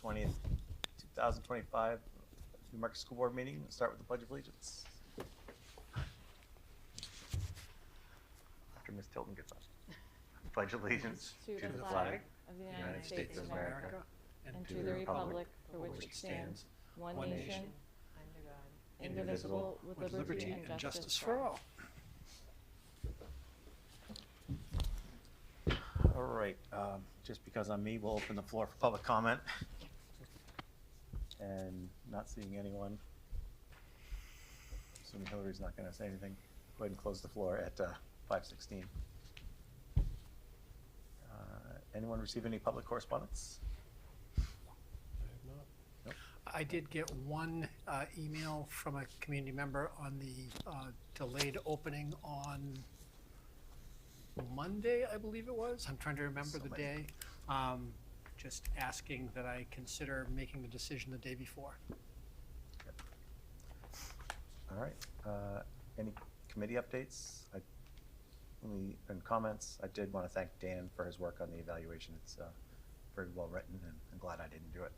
20th, 2025 Newmarket School Board meeting. We'll start with the Pledge of Allegiance. After Ms. Tilton gets up. Pledge allegiance to the flag of the United States of America and to the republic for which it stands, one nation, indivisible, with liberty and justice for all. All right, just because I'm me, we'll open the floor for public comment. And not seeing anyone. Assuming Hillary's not going to say anything, go ahead and close the floor at 5:16. Anyone receive any public correspondence? I have not. Nope. I did get one email from a community member on the delayed opening on Monday, I believe it was. I'm trying to remember the day. Just asking that I consider making the decision the day before. Yep. All right. Any committee updates? And comments? I did want to thank Dan for his work on the evaluation. It's very well written, and I'm glad I didn't do it.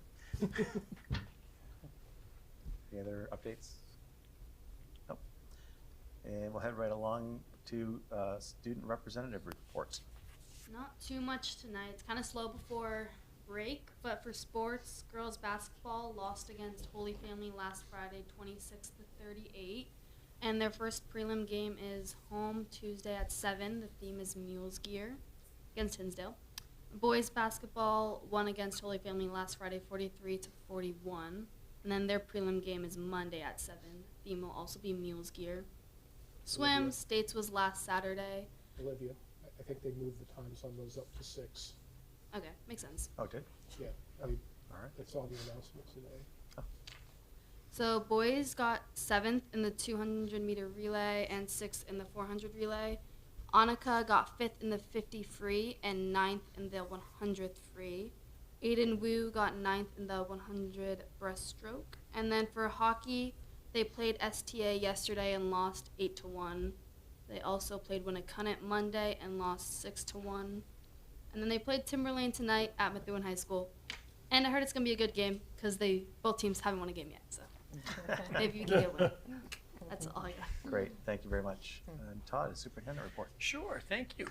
Any other updates? Nope. And we'll head right along to student representative reports. Not too much tonight. It's kind of slow before break, but for sports, girls basketball lost against Holy Family last Friday, 26-38. And their first prelim game is home Tuesday at 7. The theme is Mules Gear against Hinsdale. Boys basketball won against Holy Family last Friday, 43-41. And then their prelim game is Monday at 7. The theme will also be Mules Gear. Swim, Olivia. States was last Saturday. Olivia, I think they moved the times on those up to 6. Okay, makes sense. Oh, did? Yeah, All right. that's all the announcements today. So boys got 7th in the 200-meter relay and 6th in the 400 relay. Annika got 5th in the 50 free and 9th in the 100 free. Aiden Wu got 9th in the 100 breaststroke. And then for hockey, they played STA yesterday and lost 8-1. They also played Winnicott Monday and lost 6-1. And then they played Timberlane tonight at Methuen High School. And I heard it's going to be a good game because both teams haven't won a game yet. So maybe you can get one. That's all I got. Great. Thank you very much. And Todd, superintendent report. Sure, thank you.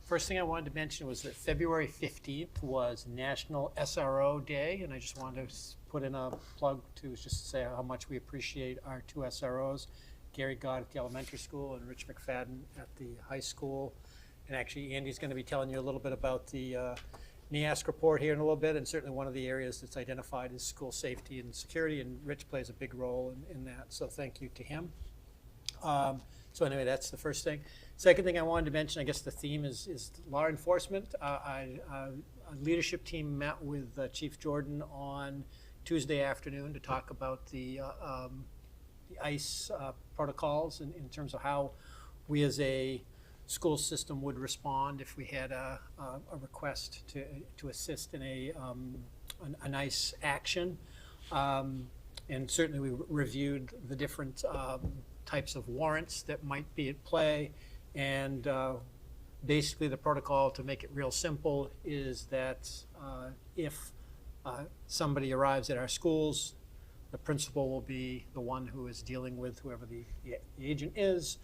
First thing I wanted to mention was that February 15th was National SRO Day, and I just wanted to put in a plug to just say how much we appreciate our 2 SROs, Gary Gott at the elementary school and Rich McFadden at the high school. And actually, Andy's going to be telling you a little bit about the NEASC report here in a little bit, and certainly one of the areas that's identified is school safety and security, and Rich plays a big role in that, so thank you to him. So anyway, that's the first thing. Second thing I wanted to mention, I guess the theme is law enforcement. A leadership team met with Chief Jordan on Tuesday afternoon to talk about the ICE protocols in terms of how we as a school system would respond if we had a request to assist in an ICE action. And certainly we reviewed the different types of warrants that might be at play. And basically the protocol, to make it real simple, is that if somebody arrives at our schools, the principal will be the one who is dealing with whoever the agent is.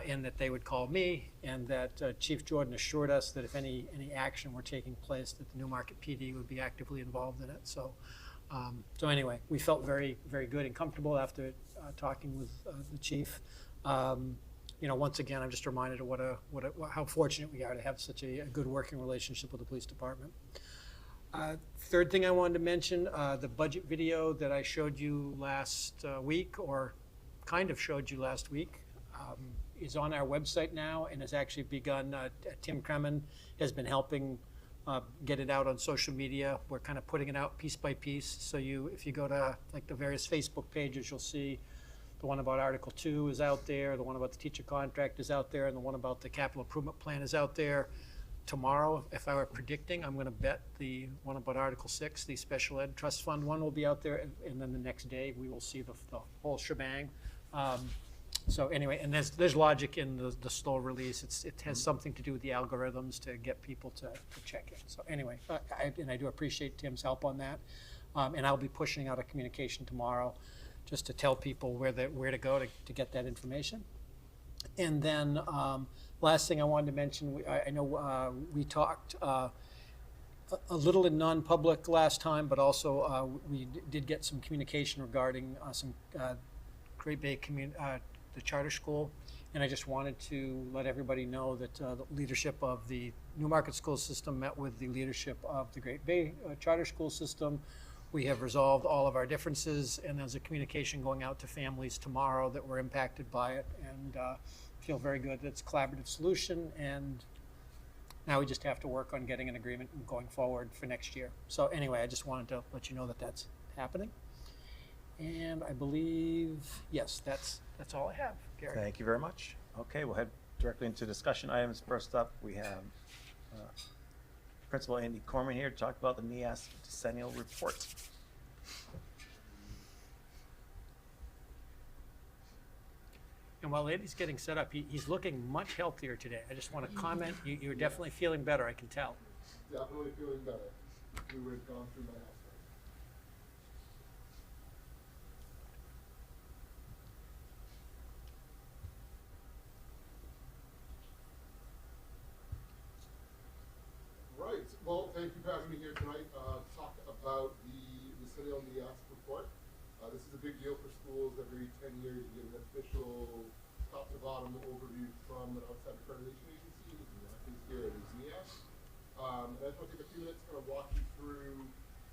And that they would call me, and that Chief Jordan assured us that if any action were taking place, that the Newmarket PD would be actively involved in it. So, so anyway, we felt very, very good and comfortable after talking with the chief. You know, once again, I'm just reminded of how fortunate we are to have such a good working relationship with the police department. Third thing I wanted to mention, the budget video that I showed you last week, or kind of showed you last week, is on our website now and has actually begun. Tim Kremen has been helping get it out on social media. We're kind of putting it out piece by piece. So if you go to like the various Facebook pages, you'll see the one about Article 2 is out there, the one about the teacher contract is out there, and the one about the capital improvement plan is out there. Tomorrow, if I were predicting, I'm going to bet the one about Article 6, the special ed trust fund one, will be out there, and then the next day we will see the whole shebang. So anyway, and there's logic in the slow release. It has something to do with the algorithms to get people to check in. So anyway, I do appreciate Tim's help on that. And I'll be pushing out a communication tomorrow just to tell people where to go to get that information. And then last thing I wanted to mention, I know we talked a little in non-public last time, but also we did get some communication regarding some Great Bay the charter school, and I just wanted to let everybody know that the leadership of the Newmarket school system met with the leadership of the Great Bay charter school system. We have resolved all of our differences, and there's a communication going out to families tomorrow that were impacted by it, and feel very good that it's a collaborative solution, and now we just have to work on getting an agreement and going forward for next year. So anyway, I just wanted to let you know that that's happening. And I believe, yes, that's all I have, Gary. Thank you very much. Okay, we'll head directly into discussion items. First up, we have Principal Andy Corman here to talk about the NEAS decennial report. And while Andy's getting set up, he's looking much healthier today. I just want to comment, you're definitely feeling better, I can tell. Definitely feeling better. We would have gone through my house. Right. Well, thank you for having me here tonight to talk about the Decennial NEAS report. This is a big deal for schools. Every 10 years you get an official top-to-bottom overview from an outside accreditation agency. In our case here it is NEAS. And I just want to take a few minutes to kind of walk you through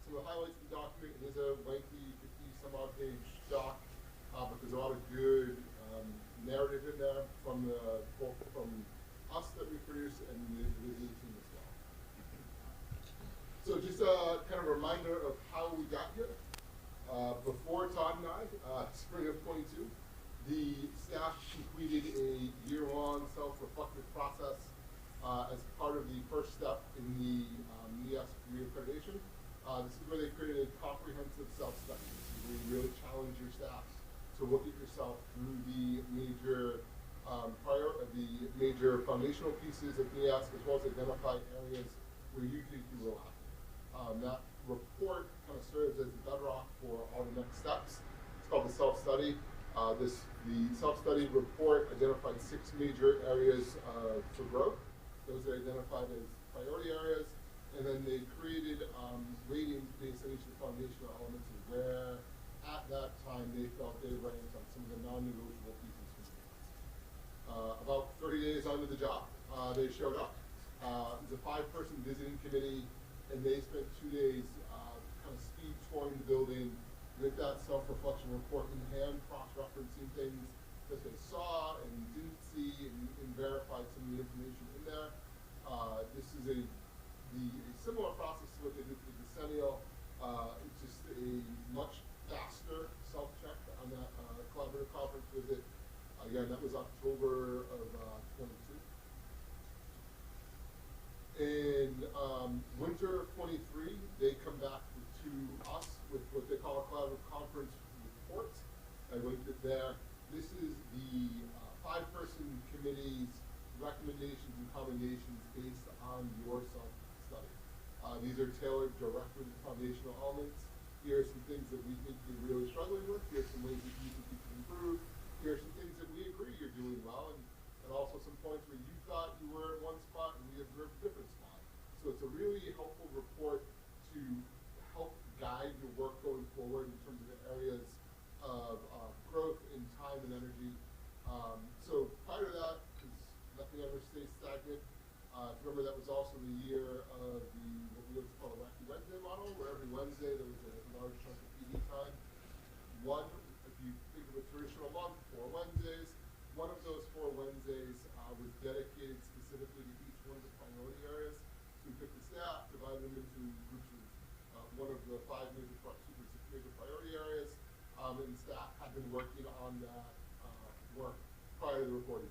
some of the highlights of the document. It is a lengthy 50-some-odd page doc, but there's a lot of good narrative in there from both from us that we produce and the visiting team as well. So just a kind of reminder of how we got here. Before Todd and I, spring of 22, the staff completed a year-long self-reflective process as part of the first step in the NEAS reaccreditation. This is where they created a comprehensive self-study. This is where you really challenge your staff to look at yourself through the major foundational pieces of NEAS, as well as identify areas where you think you will have. That report kind of serves as the bedrock for all the next steps. It's called the self-study. The self-study report identified 6 major areas for growth. Those are identified as priority areas, and then they created ratings based on each of the foundational elements of where, at that time, they felt they ranked on some of the non-negotiable pieces for NEAS. About 30 days onto the job, they showed up. It was a 5-person visiting committee, and they spent 2 days kind of speed touring the building with that self-reflection report in hand, cross-referencing things that they saw and didn't see, and verified some of the information in there. This is a similar process to what they did for the Decennial. It's just a much faster self-check on that collaborative conference visit. Again, that was October of 22. In winter of 23, they come back to us with what they call a collaborative conference report. I linked it there. This is the 5-person committee's recommendations and commendations based on your self-study. These are tailored directly to foundational elements. Here are some things that we think you're really struggling with. Here are some ways that you think you can improve. Here are some things that we agree you're doing well, and also some points where you thought you were at one spot and we observed a different spot. So it's a really helpful report to help guide your work going forward in terms of the areas of growth in time and energy. So prior to that, because nothing ever stays stagnant, remember that was also the year of what we would call a Wacky Wednesday model, where every Wednesday there was a large chunk of PD time. If you think of a traditional month, 4 Wednesdays, one of those 4 Wednesdays was dedicated specifically to each one of the priority areas. So we took the staff, divided them into groups of one of the 5 major priority areas, and staff had been working on that work prior to the reporting.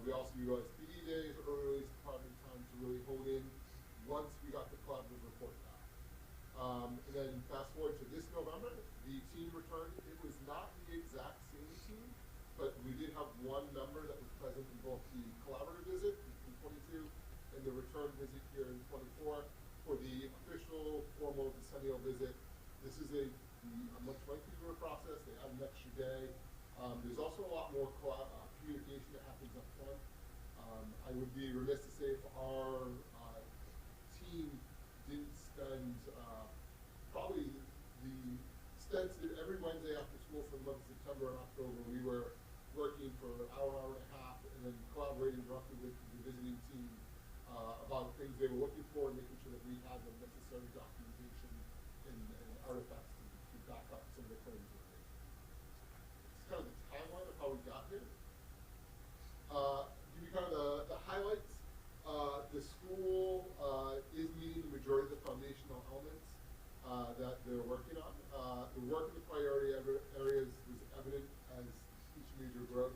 We also utilized PD days, early release department time to really hone in once we got the collaborative report back. And then fast forward to this November, the team returned. It was not the exact same team, but we did have one member that was present in both the collaborative visit in 22 and the return visit here in 24. For the official formal decennial visit, this is a much lengthier process. They add an extra day. There's also a lot more communication that happens up front. I would be remiss to say if our team didn't spend probably the extensive every Wednesday after school for the month of September and October. We were working for an hour and a half, and then collaborating directly with the visiting team about things they were looking for and making sure that we had the necessary documentation and artifacts to back up some of the claims we made. It's kind of the timeline of how we got here. Give you kind of the highlights. The school is meeting the majority of the foundational elements that they're working on. The work in the priority areas was evident as each major growth.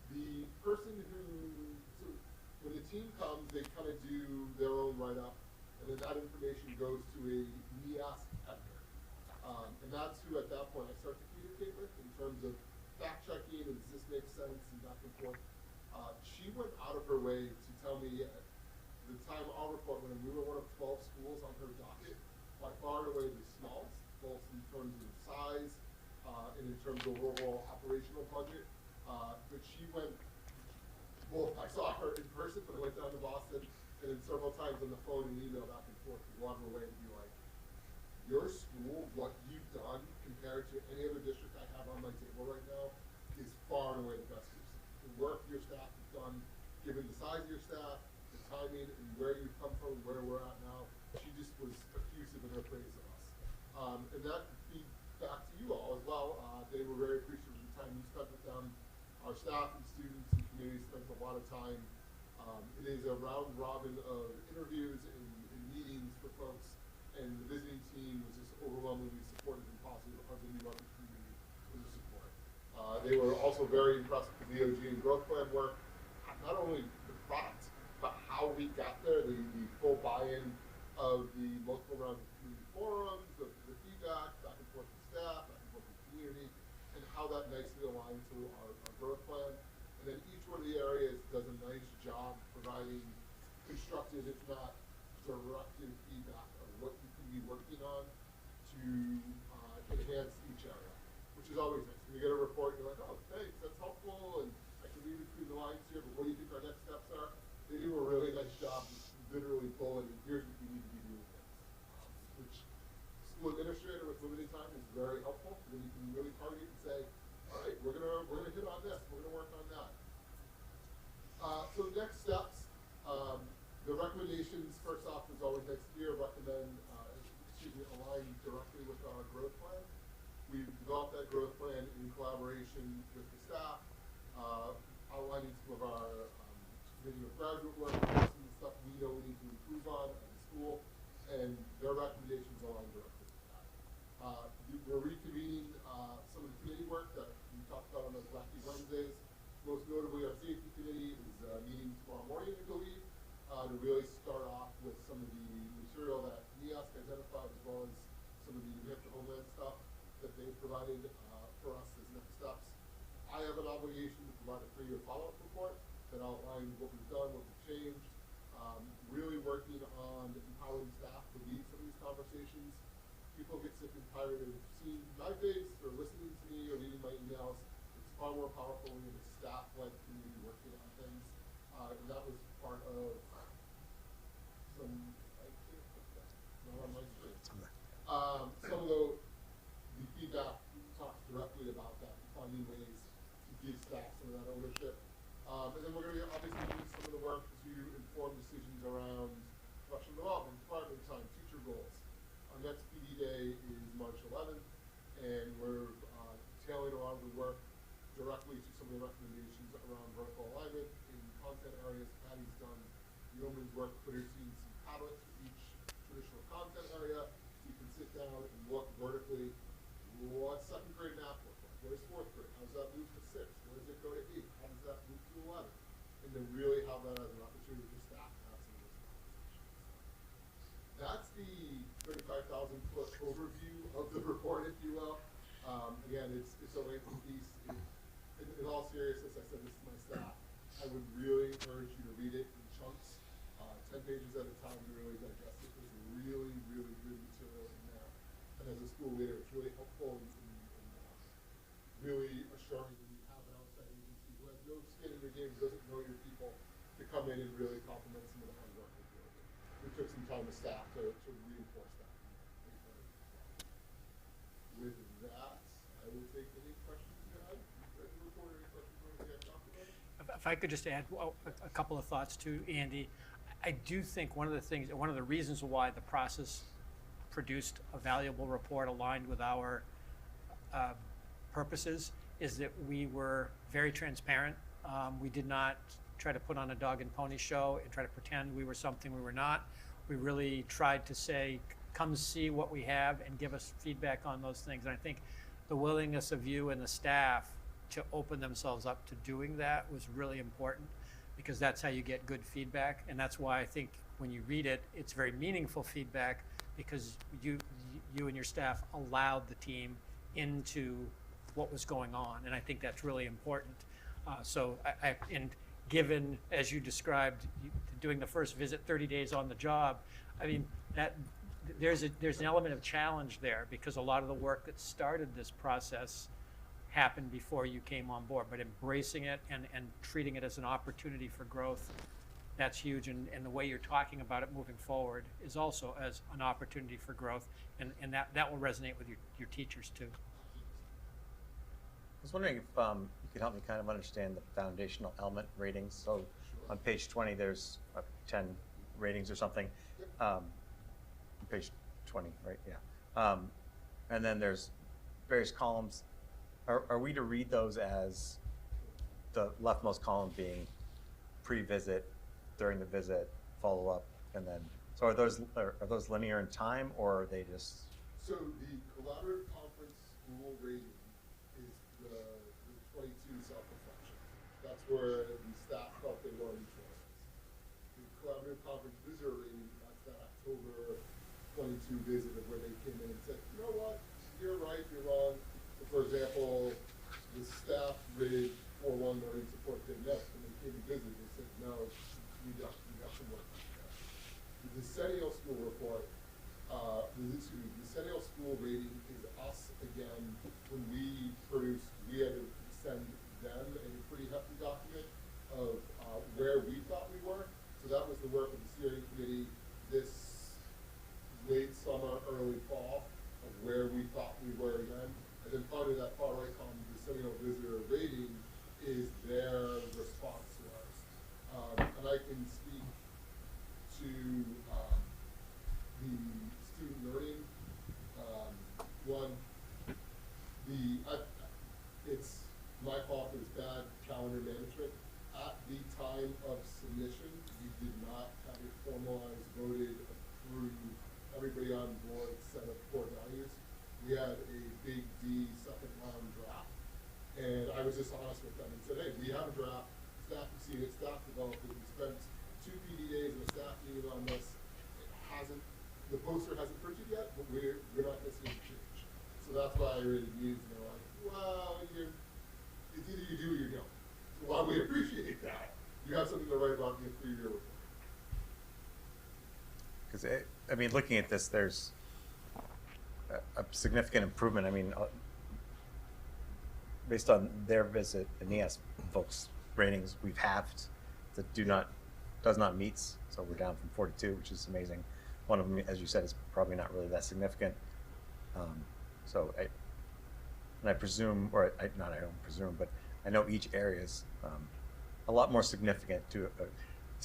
The person so when the team comes, they kind of do their own write-up, and then that information goes to a NEASC editor. And that's who, at that point, I start to communicate with in terms of fact-checking and does this make sense and back and forth. She went out of her way to tell me at the time I'll report when we were one of 12 schools on her docket, by far and away the smallest, both in terms of size and in terms of overall operational budget. But she went, well, I saw her in person, but I went down to Boston, and then several times on the phone and email back and forth to go out of her way to be like, your school, what you've done compared to any other district I have on my table right now, is far and away the best you've seen. The work your staff has done, given the size of your staff, the timing, and where you've come from, where we're at now, she just was effusive in her praise of us. And that feeds back to you all as well. They were very appreciative of the time you spent with them. Our staff and students and community spent a lot of time. It is a round robin of interviews and meetings for folks, and the visiting team was just overwhelmingly supportive and positive of the Newmarket community with the support. They were also very impressed with the VOG and growth plan work, not only the product, but how we got there, the full buy-in of the multiple rounds of community forums, the feedback, back and forth with staff, back and forth with the community, and how that nicely aligned to our growth plan. And then each one of the areas does a nice job providing constructive, if not directive feedback of what you can be working on to enhance each area, which is always nice. When you get a report, you're like, oh, thanks, that's helpful, and I can read between the lines here, but what do you think our next steps are? They do a really nice job literally bulleting, here's what you need to be doing next. Which school administrator with limited time is very helpful, then you can really target and say, all right, we're gonna hit on this, we're gonna work on that. So next steps, the recommendations, first off, is always next year, align directly with our growth plan. We've developed that growth plan in collaboration with the staff, outlining some of our video graduate work, some of the stuff we know we need to improve on at the school, and their recommendations align directly with that. We're reconvening some of the committee work that we talked about on those Wacky Wednesdays. Most notably, our safety committee is meeting tomorrow morning, I believe, to really start off with some of the material that NEASC identified, as well as some of the New Hampshire Homeland stuff that they've provided for us as next steps. I have an obligation to provide a 3-year follow-up report that outlines what we've done, what we've changed, really working on empowering staff to lead some of these conversations. People get sick and tired of seeing my face or listening to me or reading my emails. It's far more powerful when you have a staff-led community working on things. And that was part of some, I can't put that, not on my screen. Some of the feedback talks directly about that, finding ways to give staff some of that ownership. And then we're going to obviously use some of the work to inform decisions around professional development, department time, teacher goals. Our next PD day is March 11th, and we're tailoring a lot of the work directly to some of the recommendations around vertical alignment in content areas. Patty's done yeoman's work producing some tablets for each traditional content area, so you can sit down and look vertically. What's second grade math look like? Where's fourth grade? How does that move to 6? Where does it go to 8? How does that move to 11? And then really have that as an opportunity for staff to have some of those conversations. That's the 35,000-foot overview of the report, if you will. Again, it's a lengthy piece. In all seriousness, I said this to my staff, I would really encourage you to read it in chunks, 10 pages at a time to really digest it. There's really, really good material in there. And as a school leader, it's really helpful in really assuring when you have an outside agency who has no skin in the game, who doesn't know your people, to come in and really compliment some of the hard work they're doing. We took some time with staff to reinforce that. With that, I will take any questions you have. Report any questions you want to talk about? If I could just add a couple of thoughts to Andy, I do think one of the reasons why the process produced a valuable report aligned with our purposes is that we were very transparent. We did not try to put on a dog and pony show and try to pretend we were something we were not. We really tried to say, come see what we have and give us feedback on those things. And I think the willingness of you and the staff to open themselves up to doing that was really important, because that's how you get good feedback. And that's why I think when you read it, it's very meaningful feedback, because you and your staff allowed the team into what was going on. And I think that's really important. And given, as you described, doing the first visit 30 days on the job, I mean, that there's an element of challenge there, because a lot of the work that started this process happened before you came on board. But embracing it and treating it as an opportunity for growth, that's huge. And the way you're talking about it moving forward is also as an opportunity for growth, and that will resonate with your teachers too. I was wondering if you could help me kind of understand the foundational element ratings. So on page 20, there's 10 ratings or something. Page 20, right? Yeah. And then there's various columns. Are we to read those as the leftmost column being pre-visit, during the visit, follow-up, and then, so are those linear in time, or are they just? So the collaborative conference school rating is the 22 self-reflection. That's where the staff felt they were in choices. The collaborative conference visitor rating, that's that October 22 visit of where they came in and said, you know what, you're right, you're wrong. So for example, the staff rated 4-1 learning support didn't know. When they came to visit, they said, no, you got some work to do. The decennial school report, the decennial school rating is us again. When we produced, we had to send them a pretty hefty document of where we thought we were. So that was the work of the steering committee this late summer, early fall, of where we thought we were again. And then part of that far right column, the decennial visitor rating, is their response to ours. And I can speak to the student learning one. It's my fault, it was bad calendar management. At the time of submission, we did not have a formalized, voted, approved, everybody on board set of core values. We had a big D second round draft. And I was just honest with them and said, hey, we have a draft, staff has seen it, staff developed it, we spent 2 PD days and a staff meeting on this. The poster hasn't printed yet, but we're not missing a change. So that's why I rated news, and they're like, well, it's either you do or you don't. So while we appreciate that, you have something to write about in the 3-year report. Because, I mean, looking at this, there's a significant improvement. I mean, based on their visit and NEAS folks' ratings, we've halved the does not meets. So we're down from 42, which is amazing. One of them, as you said, is probably not really that significant. I presume, or I don't presume, but I know each area is a lot more significant to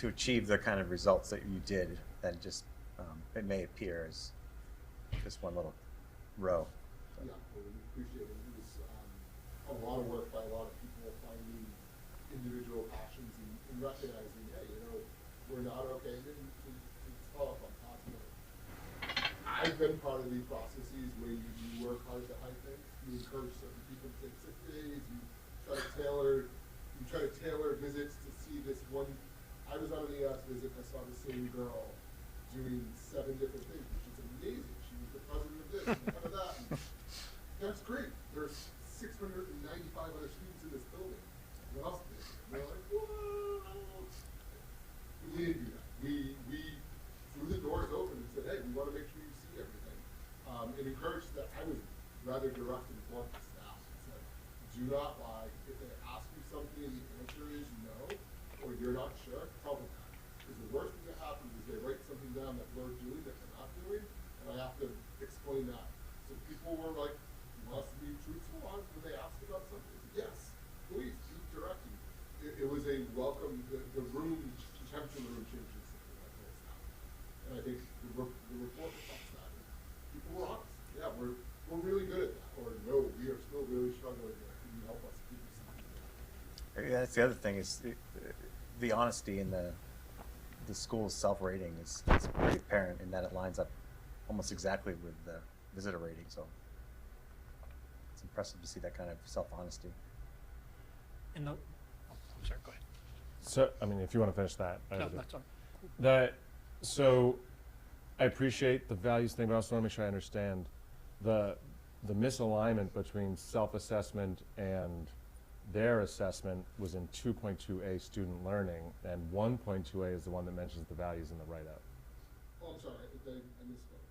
achieve the kind of results that you did than just it may appear as just one little row. So. Yeah, well, we appreciate it. It was a lot of work by a lot of people finding individual passions and recognizing, hey, we're not okay. It's all up on top of it. I've been part of these processes where you work hard to hide things. You encourage certain people to take sick days. You try to tailor visits to see this one. I was on an ES visit and I saw the same girl doing 7 different things, which is amazing. She was the president of this and the head of that. And that's great. There 695 other students in this building. What else did? And they're like, whoa. We didn't do that. We threw the doors open and said, hey, we want to make sure you see everything. And encouraged that. I was rather direct and blunt to staff and said, do not lie. If they ask you something and the answer is no, or you're not sure, tell them that. Because the worst thing that happens is they write something down that we're doing that we're not doing, and I have to explain that. So people were like, you want us to be truthful on when they ask about something? Yes, please, be direct. It was a welcome, the room, the temperature in the room changes something like this now. And I think the report reflects that. People were honest. Yeah, we're really good at that. Or no, we are still really struggling here. Can you help us give you something? Yeah, that's the other thing is the honesty in the school's self-rating is pretty apparent in that it lines up almost exactly with the visitor rating. So it's impressive to see that kind of self-honesty. And I'm sorry, go ahead. So, I mean, if you want to finish that. No, that's all. So I appreciate the values thing, but I also want to make sure I understand the misalignment between self-assessment and their assessment was in 2.2A student learning, and 1.2A is the one that mentions the values in the write-up. Oh, I'm sorry, I misspoke.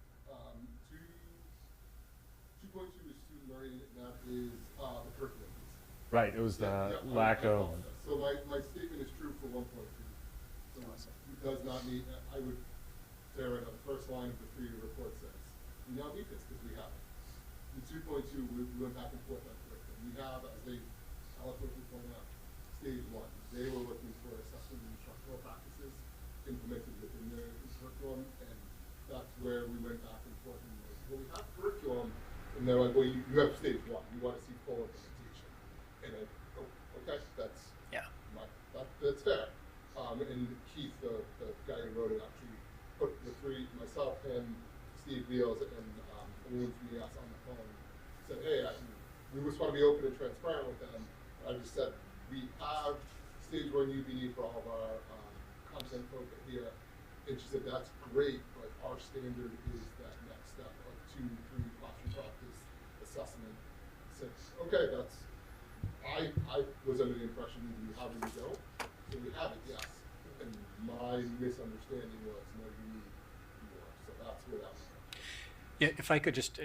2.2 is student learning, and that is the curriculum piece. Right, it was the lack I of. apologize. So my statement is true for 1.2. So it does not meet, I would say right now, the first line of the 3-year report says, we now meet this because we have it. In 2.2, we went back and forth on curriculum. We have, as they eloquently point out, stage 1. They were looking for assessment and instructional practices implemented within their curriculum, and that's where we went back and forth and like, well, we have curriculum, and they're like, well, you have stage 1. You want to see full implementation. And I, oh, okay, that's that's fair. And Keith, the guy who wrote it, actually put the 3, myself, him, Steve Beals, and anyone from the on the phone, said, hey, we just want to be open and transparent with them. I just said, we have stage 1 UBD for all of our content folk here. And she said, that's great, but our standard is that next step of 2, 3 classroom practice assessment. I said, okay, that's, I was under the impression that you have it, you don't. So we have it, yes. And my misunderstanding was, no, you need more. So that's where that was from. Yeah, if I could just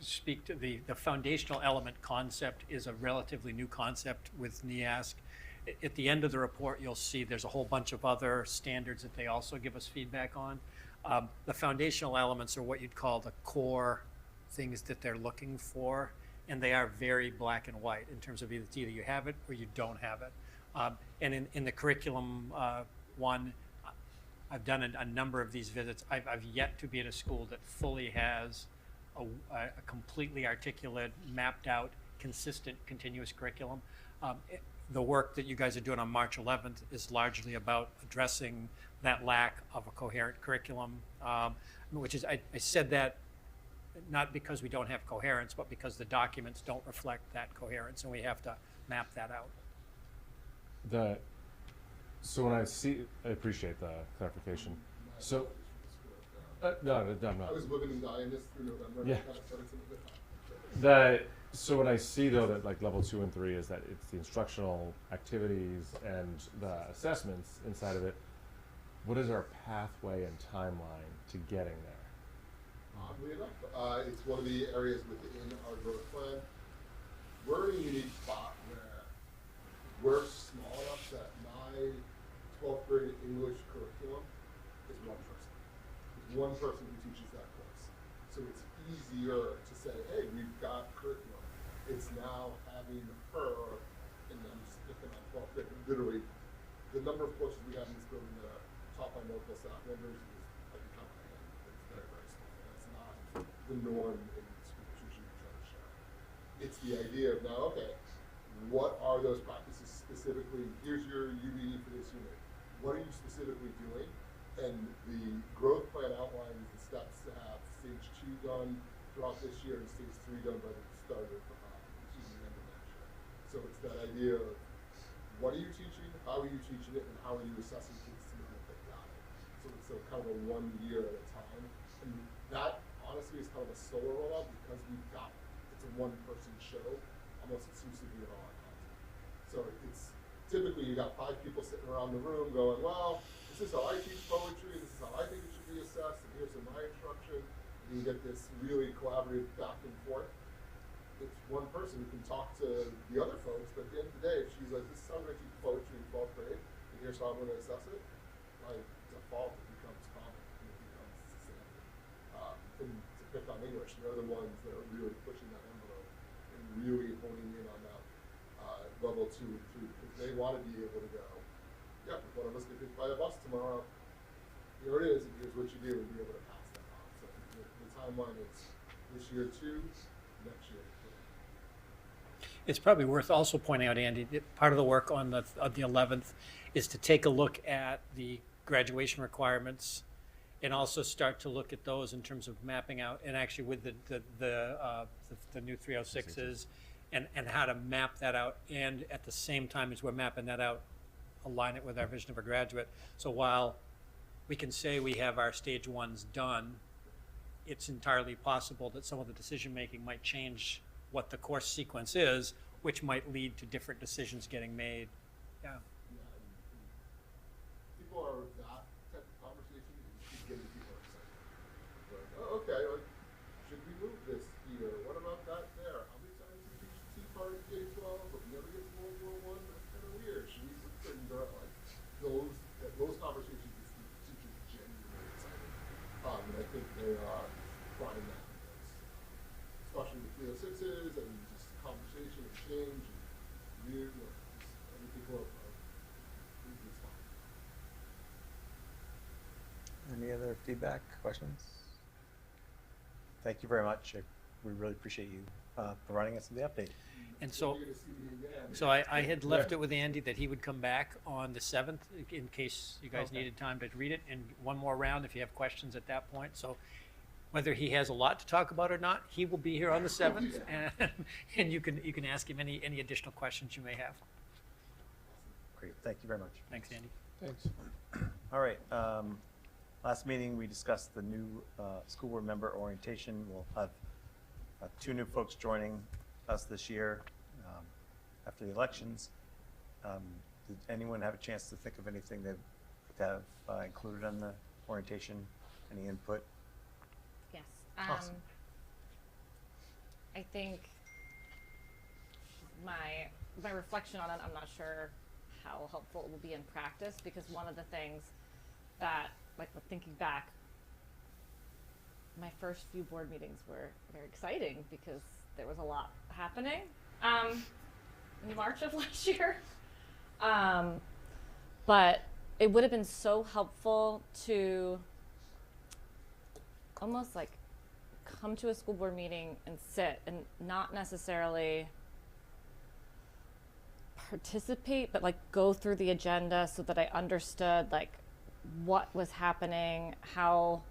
speak to the foundational element concept is a relatively new concept with NEASC. At the end of the report, you'll see there's a whole bunch of other standards that they also give us feedback on. The foundational elements are what you'd call the core things that they're looking for, and they are very black and white in terms of either you have it or you don't have it. And in the curriculum one, I've done a number of these visits. I've yet to be at a school that fully has a completely articulate, mapped out, consistent, continuous curriculum. The work that you guys are doing on March 11th is largely about addressing that lack of a coherent curriculum, which is, I said that not because we don't have coherence, but because the documents don't reflect that coherence, and we have to map that out. So when I appreciate the clarification. So, no, I'm not. I was living and dying this through November. And Yeah. I kind of started something different. So when I see though that like level 2 and 3 is that it's the instructional activities and the assessments inside of it, what is our pathway and timeline to getting there? Oddly enough, it's one of the areas within our growth plan. We're in a unique spot where we're small enough that my 12th grade English curriculum is one person. It's one person who teaches that course. So it's easier to say, hey, we've got curriculum. It's now having her, and I'm just picking on 12th grade, literally, the number of courses we have in this building that are taught by multiple staff members is, I can count my hand. It's very, very small. That's not the norm in schools usually try to share. It's the idea of now, okay, what are those practices specifically? Here's your UBE for this unit. What are you specifically doing? And the growth plan outlines the steps to have stage 2 done throughout this year and stage 3 done by the start of the end of next year. So it's that idea of what are you teaching, how are you teaching it, and how are you assessing kids to know that they got it. So it's a kind of a 1 year at a time. And that honestly is kind of a slower rollout because we've got it's a 1-person show almost exclusively at all content. So it's typically you got 5 people sitting around the room going, well, this is how I teach poetry, this is how I think it should be assessed, and here's my instruction. And you get this really collaborative back and forth. It's one person who can talk to the other folks, but at the end of the day, if she's like, this is how I'm going to teach poetry in 12th grade, and here's how I'm going to assess it, by default, it becomes common, and it becomes standard. And to pick on English, they're the ones that are really pushing that envelope and really honing in on that level 2 and 3, because they want to be able to go, yeah, if one of us get hit by a bus tomorrow, here it is, and here's what you do, and be able to pass that on. So the timeline is this year 2, next year 3. It's probably worth also pointing out, Andy, that part of the work on the 11th is to take a look at the graduation requirements and also start to look at those in terms of mapping out, and actually with the new 306s and how to map that out, and at the same time as we're mapping that out, align it with our vision of a graduate. So while we can say we have our stage 1s done, it's entirely possible that some of the decision making might change what the course sequence is, which might lead to different decisions getting made. Yeah. People are that type of conversation is getting people excited. Like, oh, okay, like, should we move this here? What about that there? How many times do we teach the Tea Party K-12, but we never get to World War I? That's kind of weird. Should we put things around like those conversations get teachers genuinely excited. And I think they are finding that. Especially with 306s and just conversation and change and new, just everything is fine. Any other feedback, questions? Thank you very much. We really appreciate you providing us with the update. And so, You're gonna see me again. so I had left it with Andy that he would come back on the 7th in case you guys Okay. needed time to read it, and one more round if you have questions at that point. So whether he has a lot to talk about or not, he will be here on the 7th, and you can ask him any additional questions you may have. Great, thank you very much. Thanks, Andy. Thanks. All right, last meeting, we discussed the new school board member orientation. We'll have 2 new folks joining us this year after the elections. Did anyone have a chance to think of anything they'd have included on the orientation? Any input? Yes. Awesome. I think my reflection on it, I'm not sure how helpful it will be in practice, because one of the things that, like, with thinking back, my first few board meetings were very exciting because there was a lot happening in March of last year. But it would have been so helpful to almost like come to a school board meeting and sit and not necessarily participate, but like go through the agenda so that I understood like what was happening, how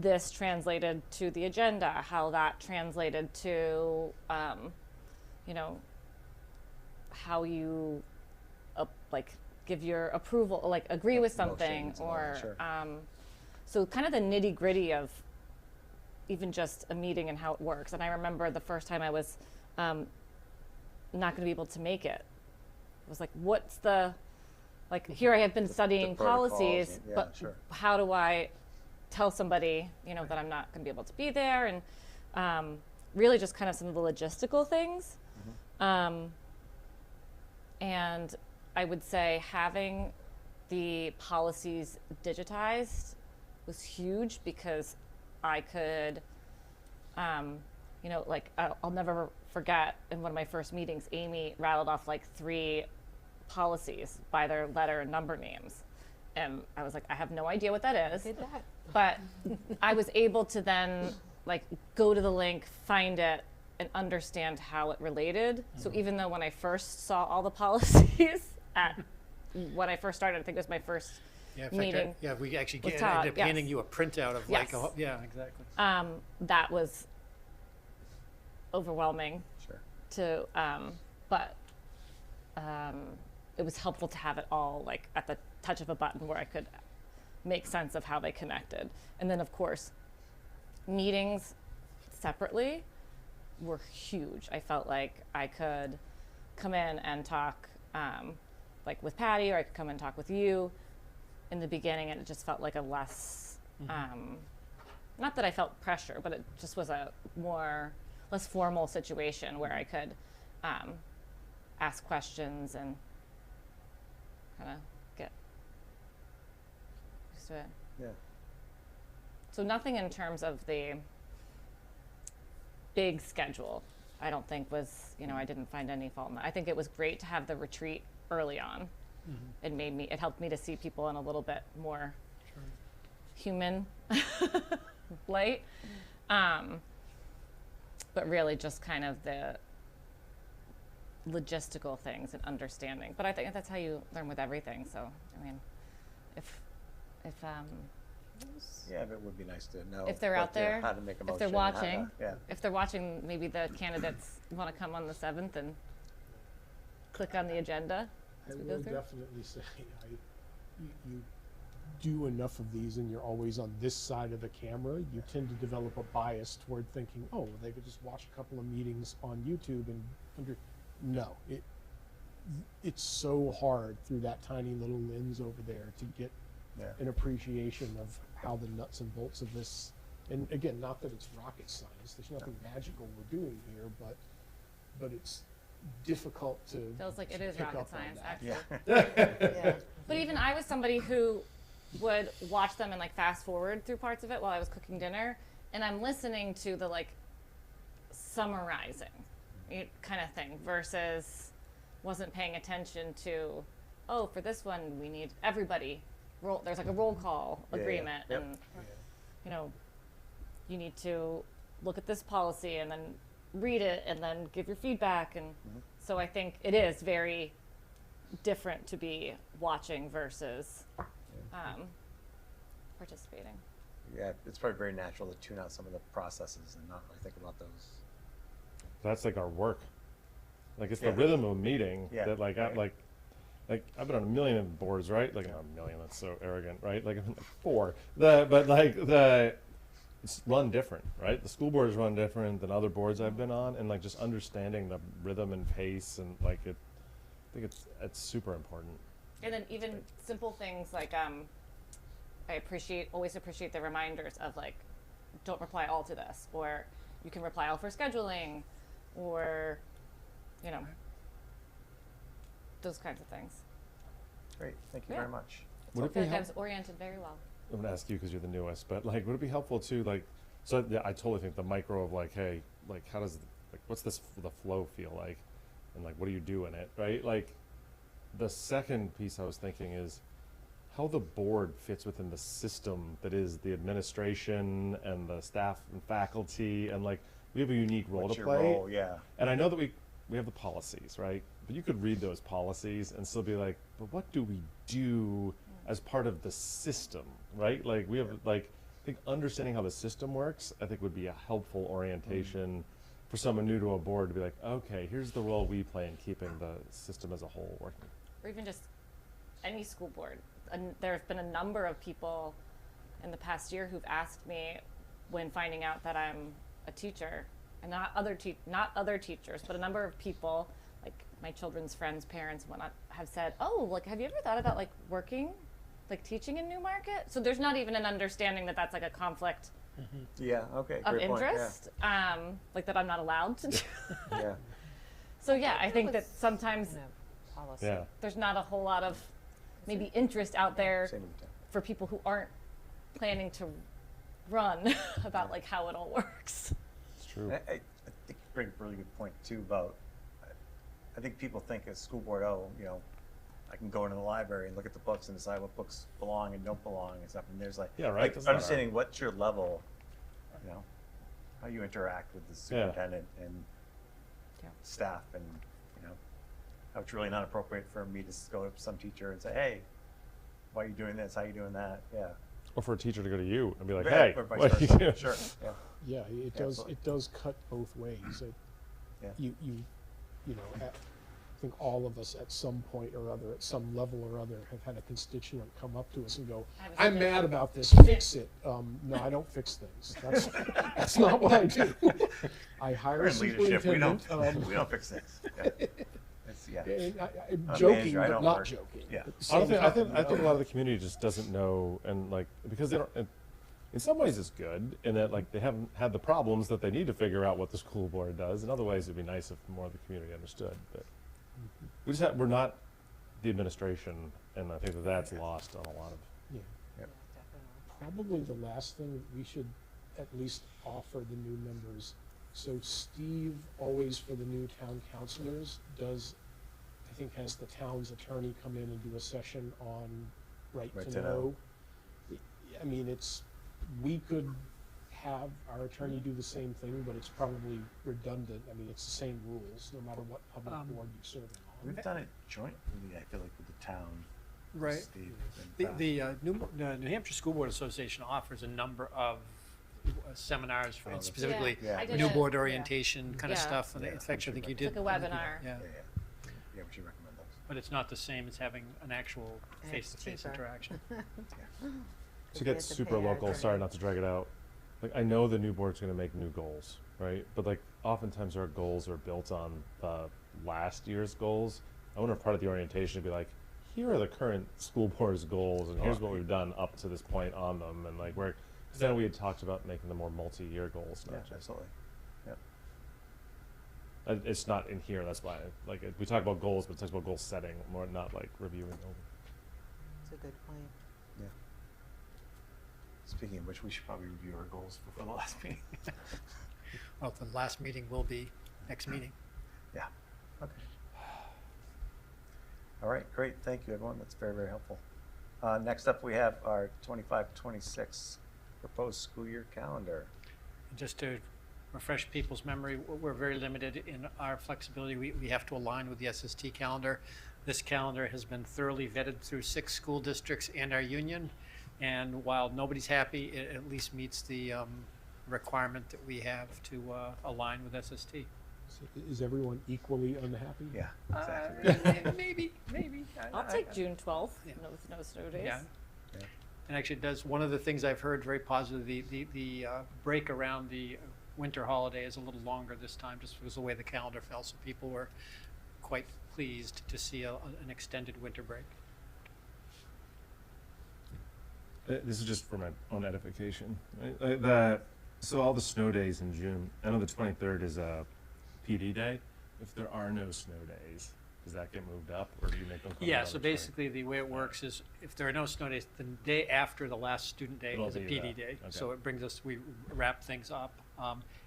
this translated to the agenda, how that translated to, you know, how you like give your approval, like agree with something, Motions and all that, or sure. so kind of the nitty gritty of even just a meeting and how it works. And I remember the first time I was not going to be able to make it. It was like, what's the, like, here I have been studying protocols policies, and- yeah, but sure. how do I tell somebody, you know, that I'm not going to be able to be there? And really just kind of some of the logistical things. And I would say having the policies digitized was huge, because I could, you know, like I'll never forget in one of my first meetings, Amy rattled off like 3 policies by their letter and number names. And I was like, I have no idea what that is. But I was able to then like go to the link, find it, and understand how it related. So even though when I first saw all the policies when I first started, I think it was my first Yeah, in fact, meeting. we actually with ended Todd, up yes. handing you a printout of like, Yes. yeah, exactly. That was overwhelming Sure. to, but it was helpful to have it all like at the touch of a button where I could make sense of how they connected. And then of course, meetings separately, were huge. I felt like I could come in and talk like with Patty, or I could come and talk with you in the beginning, and it just felt like a less, not that I felt pressure, but it just was a less formal situation where I could ask questions and kind of get used to it. Yeah. So nothing in terms of the big schedule, I don't think was, I didn't find any fault in that. I think it was great to have the retreat early on. It helped me to see people in a little bit more human light. But really just kind of the logistical things and understanding. But I think that's how you learn with everything. So, I mean, if Yeah, but it would be nice to know. if they're what out there, how to make a motion. if they're how to- watching, Yeah. if they're watching, maybe the candidates want to come on the 7th and click on the agenda I as we will go through. definitely say, you do enough of these and you're always on this side of the camera, you tend to develop a bias toward thinking, oh, they could just watch a couple of meetings on YouTube and no, it's so hard through that tiny little lens over there to get Yeah. an appreciation of how the nuts and bolts of this, and again, not that it's rocket science, there's nothing magical we're doing here, but it's difficult to Feels like it to is pick rocket up on science, that. actually. Yeah. But even I was somebody who would watch them and like fast forward through parts of it while I was cooking dinner, and I'm listening to the like summarizing kind of thing versus wasn't paying attention to, oh, for this one we need everybody there's like a roll call Yeah, yeah. agreement Yep. and you need to look at this policy and then read it and then give your feedback, and so I think it is very different to be watching versus participating. Yeah, it's probably very natural to tune out some of the processes and not really think about those. That's like our work. Like it's Yeah. the rhythm of a meeting Yeah, that like right. like I've been on a million boards, right? Like not a million, that's so arrogant, right? Like I've been like 4. It's run different, right? The school board is run different than other boards I've been on, and like just understanding the rhythm and pace and like I think it's super important. And then even simple things like I always appreciate the reminders of like, don't reply all to this, or you can reply all for scheduling, or those kinds of things. Great, thank you Yeah. very much. Would I it feel be like I was oriented very well. I'm gonna ask you because you're the newest, but like, would it be helpful to like, so yeah, I totally think the micro of like, hey, like, how does like, what's the flow feel like, and like, what do you do in it, right? Like, the second piece I was thinking is how the board fits within the system that is the administration and the staff and faculty, and like, we have a unique role What's to your play. role? Yeah. And I know that we have the policies, right? But you could read those policies and still be like, but what do we do as part of the system, right? Like we have like, I think understanding how the system works, I think would be a helpful orientation for someone new to a board to be like, okay, here's the role we play in keeping the system as a whole working. Or even just any school board. And there have been a number of people in the past year who've asked me when finding out that I'm a teacher, and not other teachers, but a number of people, like my children's friends, parents, and whatnot, have said, oh, like, have you ever thought about like working, like teaching in Newmarket? So there's not even an understanding that that's like a conflict Yeah, okay, of great point, yeah. interest, like that I'm not allowed to do. Yeah, So yeah, I think that sometimes Yeah. there's not a whole lot of maybe interest out there same with that. for people who aren't planning to run about like how it all works. It's true. I think you bring a really good point too about, I think people think as school board, I can go into the library and look at the books and decide what books belong and don't belong and stuff. And there's like, Yeah, right, like that's not understanding what's your level, how you interact with the superintendent and Yeah. staff, and how it's really not appropriate for me to go to some teacher and say, hey, why are you doing this? How are you doing that? Yeah. Or for a teacher to go to you and be like, Yeah, hey, or vice what are you versa. doing? Sure. Yeah. Yeah, Absolutely. it does cut both ways. Yeah. You know, think all of us at some point or other, at some level or other, have had a constituent come up to us and go, I was I'm thinking- mad about this, fix it. No, I don't fix things. That's not what I do. I hire We're a in leadership, superintendent. we don't fix things. Yeah. Yeah. And I'm A joking, manager, I but don't not work. joking. Yeah. Honestly, I think a lot of the community just doesn't know, and like, because they don't, in some ways it's good in that like they haven't had the problems that they need to figure out what the school board does. In other ways, it'd be nice if more of the community understood, but we're not the administration, and I think that that's lost on a lot of. Yeah. Yep. Probably the last thing we should at least offer the new members. So Steve always for the new town councilors does, I think has the town's attorney come in and do a session on right to know. I mean, we could have our attorney do the same thing, but it's probably redundant. I mean, it's the same rules, no matter what public board you serve on. We've done it jointly, I feel like, with the town. Right. Steve, The, and the New Hampshire School Board Association offers a number of seminars for, Oh, that's- specifically Yeah, I did new it. board orientation kind of Yeah. stuff. And Yeah, in fact, I think you It's did. like a webinar. Yeah, Yeah, we should recommend those. but it's not the same as having an actual And it's face-to-face cheaper. interaction. To get super local, sorry not to drag it out, like I know the new board's gonna make new goals, right? But like oftentimes our goals are built on last year's goals. I wonder if part of the orientation would be like, here are the current school board's goals and here's what we've done up to this point on them, and like because then we had talked about making them more multi-year goals, Yeah, not just. absolutely. It's not in here, that's why, like, we talk about goals, but it talks about goal setting, more not like reviewing over. It's a good point. Yeah. Speaking of which, we should probably review our goals for the last meeting. Well, the last meeting will be next meeting. Yeah, okay. All right, great, thank you, everyone, that's very, very helpful. Next up, we have our 25-26 proposed school year calendar. And just to refresh people's memory, we're very limited in our flexibility. We have to align with the SST calendar. This calendar has been thoroughly vetted through 6 school districts and our union. And while nobody's happy, it at least meets the requirement that we have to align with SST. Is everyone equally unhappy? Yeah, exactly. Maybe. I'll take June 12th, Yeah. no, with no snow days. Yeah. Yeah. And actually it does, one of the things I've heard very positive, the break around the winter holiday is a little longer this time, just because of the way the calendar fell. So people were quite pleased to see an extended winter break. This is just for my own edification. Right? So all the snow days in June, I know the 23rd is a PD day. If there are no snow days, does that get moved up, or do you make them come Yeah, out so on the 20th? basically the way it works is if there are no snow days, the day after the last student day It'll is a be PD that. day. Okay. So it brings us, we wrap things up.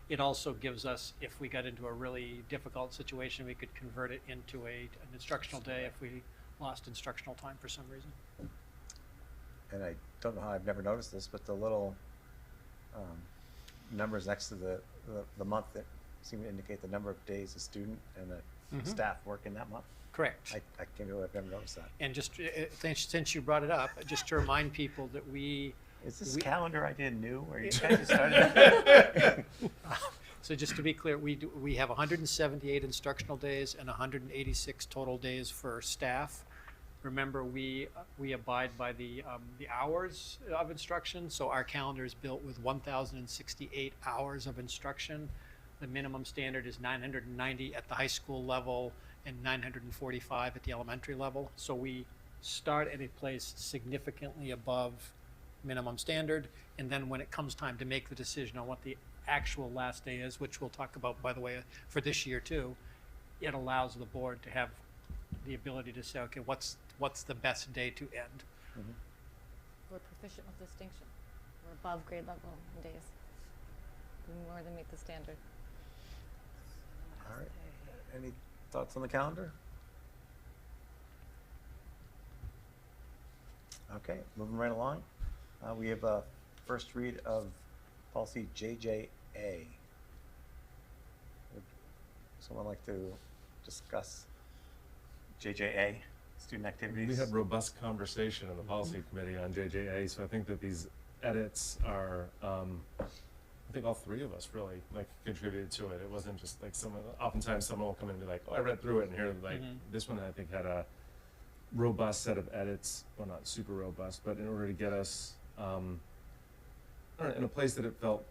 It also gives us, if we got into a really difficult situation, we could convert it into an instructional day if we lost instructional time for some reason. And I don't know how, I've never noticed this, but the little numbers next to the month that seem to indicate the number of days a student and Mhm. staff work in that month. Correct. I can't believe I've never noticed that. And just, since you brought it up, just to remind people that Is this we- calendar idea new, or you guys just started? so just to be clear, we have 178 instructional days and 186 total days for staff. Remember, we abide by the hours of instruction, so our calendar is built with 1,068 hours of instruction. The minimum standard is 990 at the high school level and 945 at the elementary level. So we start at a place significantly above minimum standard, and then when it comes time to make the decision on what the actual last day is, which we'll talk about, by the way, for this year too, it allows the board to have the ability to say, okay, what's the best day to end? We're proficient with distinction. We're above grade level in days. We more than meet the standard. All right, any thoughts on the calendar? Okay, moving right along. We have a first read of policy JJA. Would someone like to discuss JJA, student activities? We had robust conversation in the policy committee on JJA, so I think that these edits are I think all three of us really like contributed to it. It wasn't just like someone. Oftentimes, someone will come in and be like, "Oh, I read through it," and here, like this one, I think had a robust set of edits. Well, not super robust, but in order to get us in a place that it felt.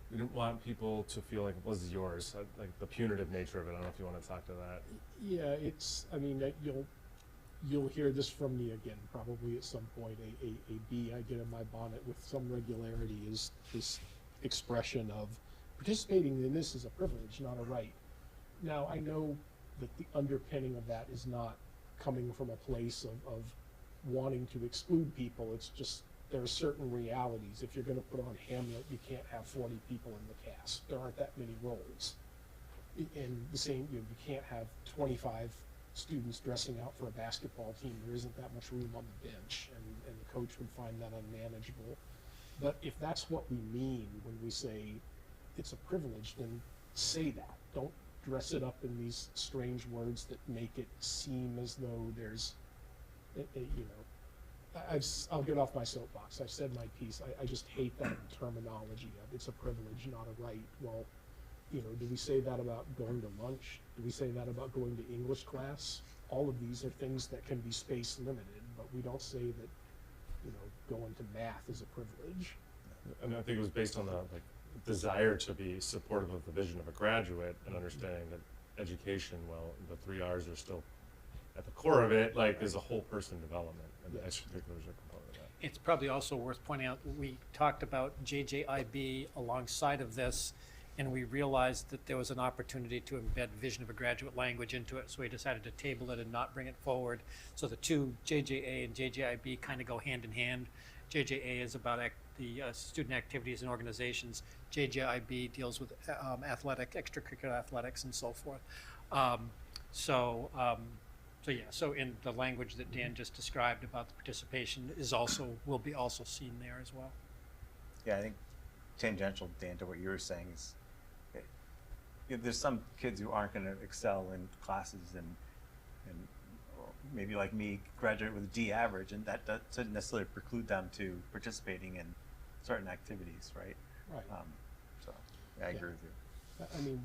We didn't want people to feel like, well, this is yours, like the punitive nature of it. I don't know if you want to talk to that. Yeah, I mean, you'll hear this from me again, probably at some point. A bee I get in my bonnet with some regularity is this expression of participating in this is a privilege, not a right. Now, I know that the underpinning of that is not coming from a place of wanting to exclude people. It's just there are certain realities. If you're going to put on Hamlet, you can't have 40 people in the cast. There aren't that many roles. And the same, you can't have 25 students dressing out for a basketball team. There isn't that much room on the bench, and the coach would find that unmanageable. But if that's what we mean when we say it's a privilege, then say that. Don't dress it up in these strange words that make it seem as though there's, I'll get off my soapbox. I've said my piece. I just hate that terminology of it's a privilege, not a right. Well, do we say that about going to lunch? Do we say that about going to English class? All of these are things that can be space limited, but we don't say that, going to math is a privilege. And I think it was based on the desire to be supportive of the vision of a graduate and understanding that education, well, the 3 R's are still at the core of it, there's a whole person development, and Yes. I think there's a component of that. It's probably also worth pointing out, we talked about JJIB alongside of this, and we realized that there was an opportunity to embed vision of a graduate language into it, so we decided to table it and not bring it forward. So the two, JJA and JJIB, kind of go hand in hand. JJA is about the student activities and organizations. JJIB deals with extracurricular athletics, and so forth. So in the language that Dan just described about the participation will be also seen there as well. Yeah, I think tangential, Dan, to what you were saying is, there's some kids who aren't going to excel in classes and maybe like me graduate with a D average, and that doesn't necessarily preclude them to participating in certain activities, right? Right. So yeah, I agree with you. I mean,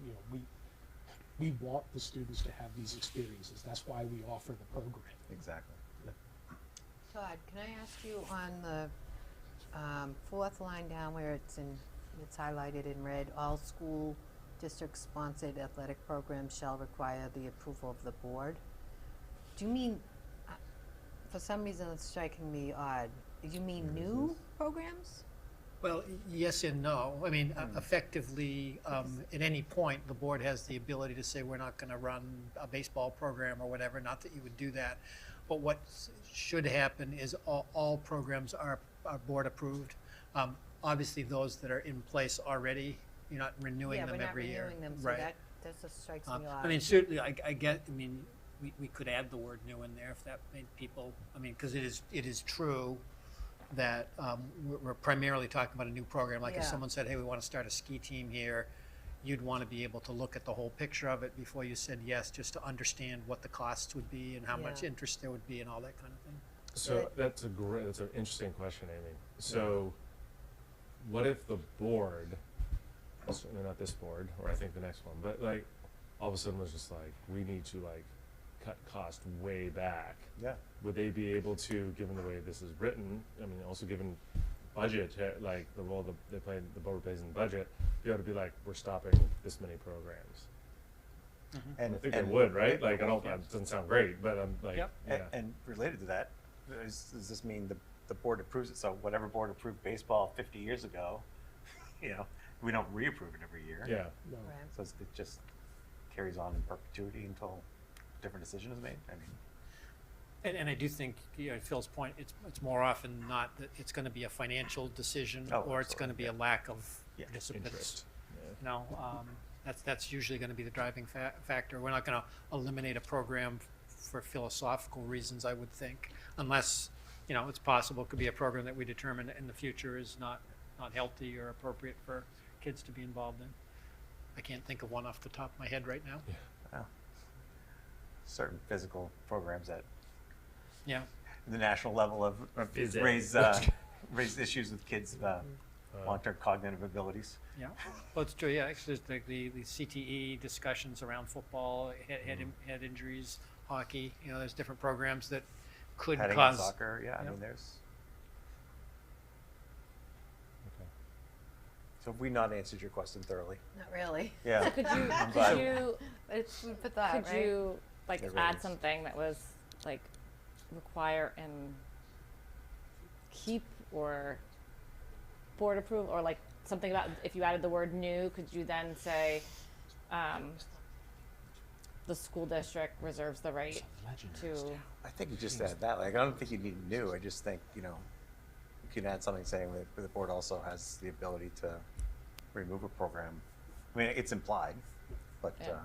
we want the students to have these experiences. That's why we offer the program. Exactly. Todd, can I ask you on the fourth line down where it's highlighted in red, all school district-sponsored athletic programs shall require the approval of the board. Do you mean, for some reason it's striking me odd, do you mean new programs? Well, yes and no. I mean, effectively, at any point, the board has the ability to say, we're not going to run a baseball program or whatever, not that you would do that. But what should happen is all programs are board approved. Obviously, those that are in place already, you're not renewing them every year. Yeah, we're not renewing them, so Right. that just strikes me odd. I mean, certainly, we could add the word new in there if that made people, because it is true that we're primarily talking about a new program. Like if Yeah. someone said, hey, we want to start a ski team here, you'd want to be able to look at the whole picture of it before you said yes, just to understand what the costs would be and how much Yeah. interest there would be and all that kind of thing. So that's an interesting question, Amy. So what if the board, certainly not this board, or I think the next one, but all of a sudden was just we need to cut cost way back. Yeah. Would they be able to, given the way this is written, also given budget, the role they play, the board plays in the budget, be able to be we're stopping this many programs? And I think they would, right? That doesn't sound great, but I'm Yep. yeah. And related to that, does this mean the board approves it? So whatever board approved baseball 50 years ago, we don't reapprove it every year. Yeah. No. Right. So it just carries on in perpetuity until a different decision is made. And I do think, Phil's point, it's more often not that it's going to be a financial decision Oh, or it's going to be a absolutely, lack of Yeah. participants. Interest. Yeah. No, that's usually going to be the driving factor. We're not going to eliminate a program for philosophical reasons, I would think, unless, it's possible it could be a program that we determine in the future is not healthy or appropriate for kids to be involved in. I can't think of one off the top of my head right now. Wow. Certain physical programs that Yeah. the national level of Is it? raise issues with kids long-term cognitive abilities. Yeah, well, it's true, yeah, actually, there's the CTE discussions around football, head injuries, hockey, there's different programs that could Heading in cause. soccer, yeah, I Yep. mean, there's, Okay. so have we not answered your question thoroughly? Not really, Yeah. Could you, glad. could you, but it's food for thought, could right? you like It really add is. something that was like require and keep or board approval, or like something about if you added the word new, could you then say the school district reserves the right to? I think you just add that, like, I don't think you need new, I just think, you can add something saying that the board also has the ability to remove a program. I mean, it's implied, but, Yeah.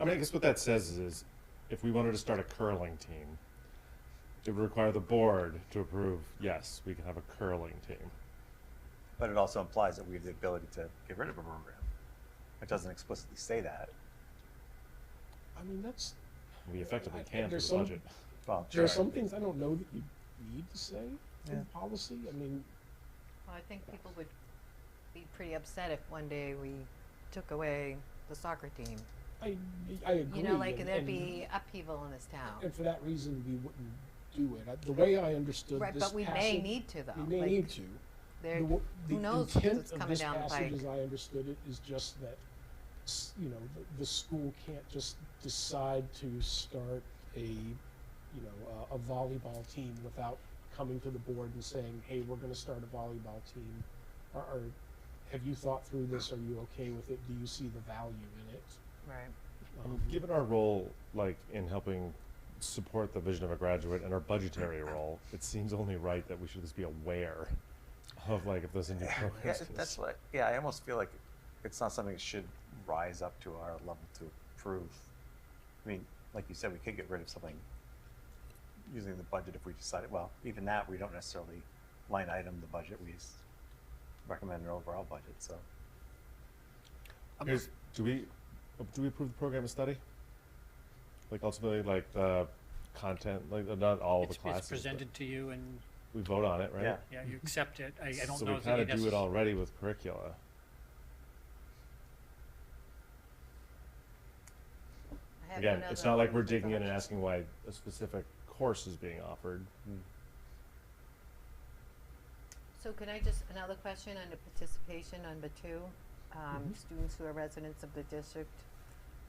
I mean, I guess what that says is if we wanted to start a curling team, it would require the board to approve, yes, we can have a curling team. but it also implies that we have the ability to get rid of a program. It doesn't explicitly say that. I mean, that's, We effectively I- can through there's the some- budget. Well, there are sure. some things I don't know that you need to say Yeah. in policy. I mean, Well, I think people would be pretty upset if one day we took away the soccer team. I agree. Like and- there'd and- be upheaval in this town. And for that reason, we wouldn't do it. The way I understood Right, this but we may passage- need to, though. We may Like, need to. there- The who knows intent what's of coming this down the passage, pike. as I understood it, is just that, the school can't just decide to start a volleyball team without coming to the board and saying, hey, we're gonna start a volleyball team. Or have you thought through this? Are you okay with it? Do you see the value in it? Right. Given our role, like, in helping support the vision of a graduate and our budgetary role, it seems only right that we should just be aware of, like, if there's a new Yeah, program. that's what, yeah, I almost feel like it's not something that should rise up to our level to approve. I mean, like you said, we could get rid of something using the budget if we decided, well, even that, we don't necessarily line item the budget, we just recommend an overall budget, so. Here's, do we approve the program of study? Like, ultimately, like, the content, like, not all of the It's classes, but presented to you and, we vote on it, right? Yeah. yeah, you accept it. I don't So know we that kind you of do it already with curricula. I have Again, it's another- not like we're digging in and asking why a specific course is being offered. So can I just, another question under participation, number 2, students who are residents of the district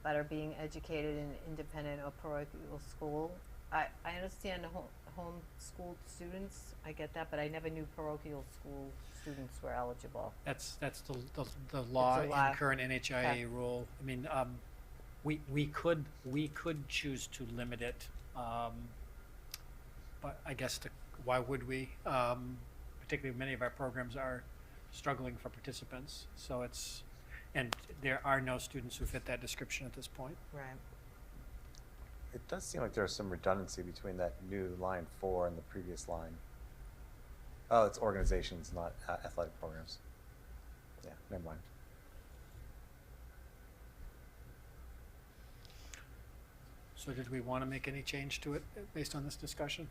that are being educated in independent or parochial school. I understand the home-schooled students, I get that, but I never knew parochial school students were eligible. That's the law It's a law. in current NHIA Okay. rule. I mean, we could choose to limit it, but I guess why would we? Particularly many of our programs are struggling for participants, so and there are no students who fit that description at this point. Right. It does seem like there's some redundancy between that new line 4 and the previous line. Oh, it's organizations, not athletic programs. Yeah, never mind. So did we want to make any change to it based on this discussion?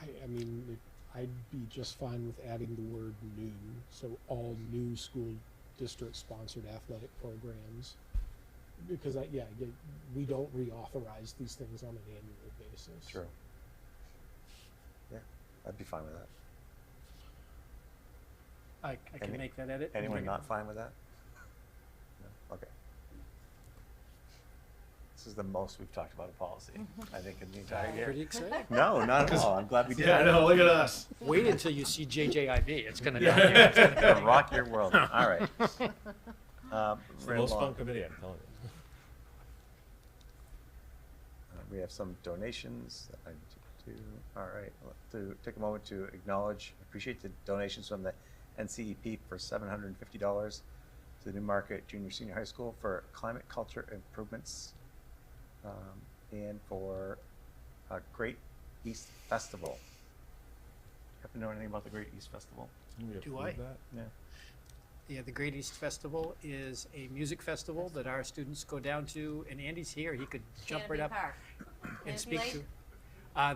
I mean, I'd be just fine with adding the word new, so all new school district-sponsored athletic programs. Because we don't reauthorize these things on an annual basis. True. Yeah, I'd be fine with that. I can Any- make that edit. Anyone not fine with that? No? Okay. This is the most we've talked about a policy, I think, in the entire year. Pretty excited. No, not at all. I'm glad we did. look at us. Wait until you see JJIB. It's gonna. It's gonna rock your world. All right. It's the Right most along. fun committee, I'm telling you. We have some donations that I need to do. All right, to take a moment to acknowledge, appreciate the donations from the NCEP for $750 to the Newmarket Junior Senior High School for climate culture improvements, and for a Great East Festival. Happen to know anything about the Great East Festival? Can we Do approve I? that? Yeah. Yeah, the Great East Festival is a music festival that our students go down to, and Andy's here. He could jump right up and speak to.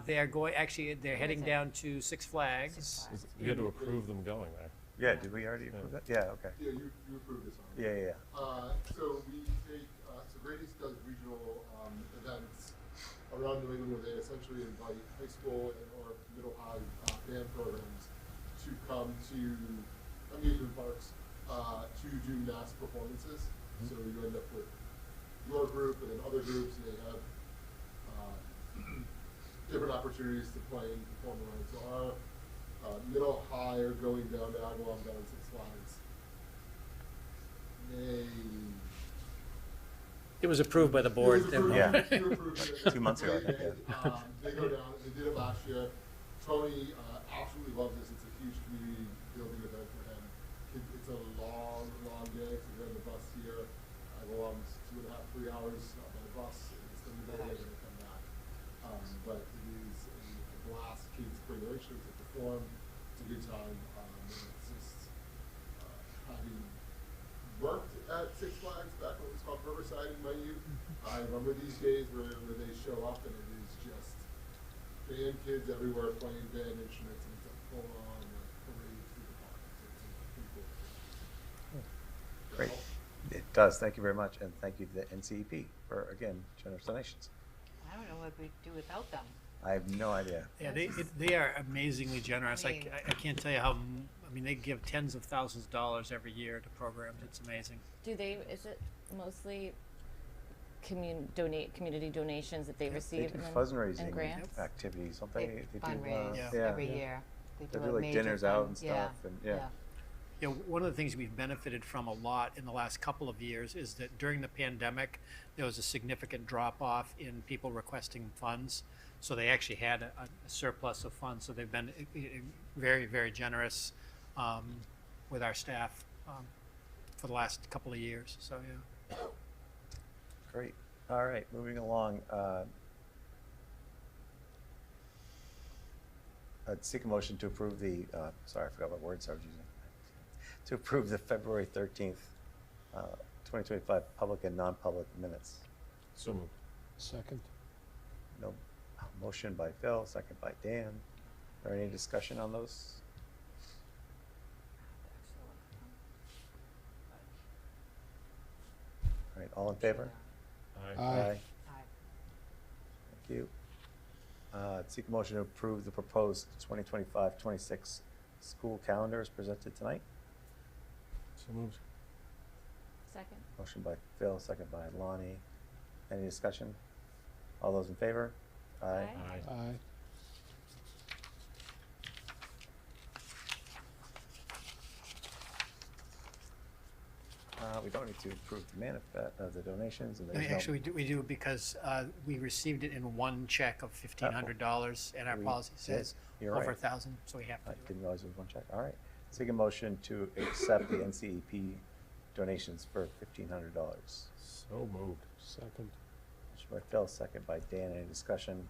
They're going, actually, they're heading it? down to Six Flags. Six Flags. You had to approve them going there. Yeah, did we already approve that? Yeah, okay. Yeah, you approved this on. Yeah. So we take, so Grady's does regional events around New England where they essentially invite high school or middle high band programs to come to amusement parks to do mass performances. So you end up with your group and then other groups, and they have different opportunities to play and perform around. So our middle high are going down to Agawam down Six Flags. It was approved by the board. It was approved. Yeah. You approved it. 2 months ago, I think, They, they go down, they did it last year. Tony absolutely loves this. It's a huge community building event for him. It's a long day, so they're on the bus here. I go on 2.5, 3 hours by the bus, and it's going to be very late when I come back. But it is a blast. Kids bring their instruments to perform. It's a good time. And it's just having worked at Six Flags back when it was called Riverside in my youth. I remember these days where they show up and it is just band kids everywhere playing band instruments, and it's a full-on parade through the park. It's pretty cool. Great. It does. Thank you very much. And thank you to the NCEP for, again, generous donations. I don't know what we'd do without them. I have no idea. Yeah, they are amazingly generous. I mean- I can't tell you how, I mean, they give tens of thousands of dollars every year to programs. It's amazing. Is it mostly community donations that they They receive do and fundraising grants? activities, don't they? They do, fundraise Yeah. every year. They do do a like major dinners fund- out and yeah, stuff, and yeah. You know, one of the things we've benefited from a lot in the last couple of years is that during the pandemic, there was a significant drop off in people requesting funds. So they actually had a surplus of funds. So they've been very, very generous with our staff for the last couple of years. So, yeah. Great. All right, moving along. I'd seek a motion to approve the, sorry, I forgot what words I was using. To approve the February 13th, 2025 public and non-public minutes. So moved. Second. No motion by Phil, second by Dan. Are there any discussion on those? All right, all in favor? Aye. Aye. Aye. Thank you. Seek a motion to approve the proposed 2025-26 school calendar as presented tonight. So moved. Second. Motion by Phil, second by Lonnie. Any discussion? All those in favor? Aye. Aye. Aye. We don't need to approve the manifest, the donations, and there's no. Actually, we do because we received it in one check of $1,500, and our We policy did. says You're over right. 1,000, so we have to I do it. didn't realize it was one check. All right. Seek a motion to accept the NCEP donations for $1,500. So moved. Second. Motion by Phil, second by Dan. Any discussion?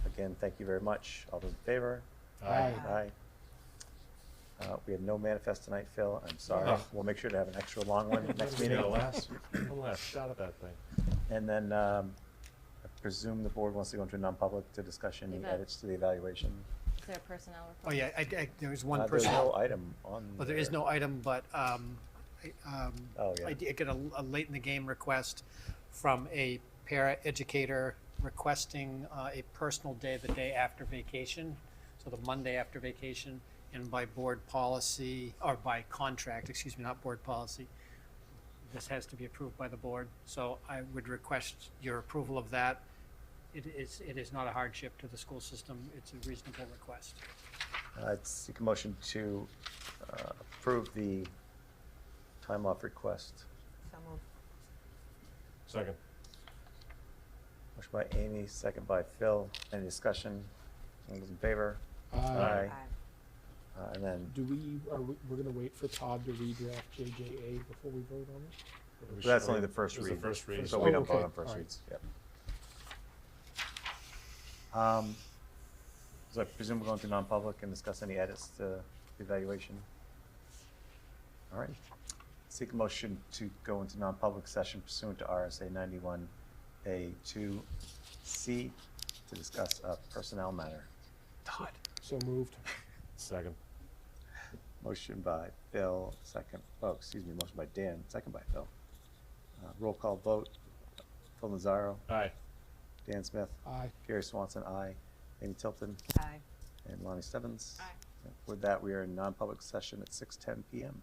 Again, thank you very much. All those in favor? Aye. Aye. We had no manifest tonight, Phil. I'm sorry. Ugh. We'll make sure to have an extra long one next meeting. One last shot at that thing. And then I presume the board wants to go into non-public to discuss any Eva. edits to the evaluation. Is there a personnel Oh, report? yeah, there was one There's person. no item on. Well, there is no item, but Oh, yeah. I did get a late in the game request from a para-educator requesting a personal day the day after vacation, so the Monday after vacation, and by board policy, or by contract, excuse me, not board policy, this has to be approved by the board. So I would request your approval of that. It is not a hardship to the school system. It's a reasonable request. I'd seek a motion to approve the time off request. So moved. Second. Motion by Amy, second by Phil. Any discussion? All those in favor? Aye. Aye. And then, We're gonna wait for Todd to redraft JJA before we vote on it? that's only the first It was read. the first read. So we don't okay. vote on first All right. reads. Yep. So I presume we're going to non-public and discuss any edits to the evaluation. All right. Seek a motion to go into non-public session pursuant to RSA 91A2C to to discuss a personnel matter. Todd. So moved. Second. Motion by Phil, motion by Dan, second by Phil. Roll call vote. Phil Nazaro, Aye. Dan Smith, Aye. Gary Swanson, aye. Amy Tilton, Aye. and Lonnie Stebbins. Aye. With that, we are in non-public session at 6:10 PM.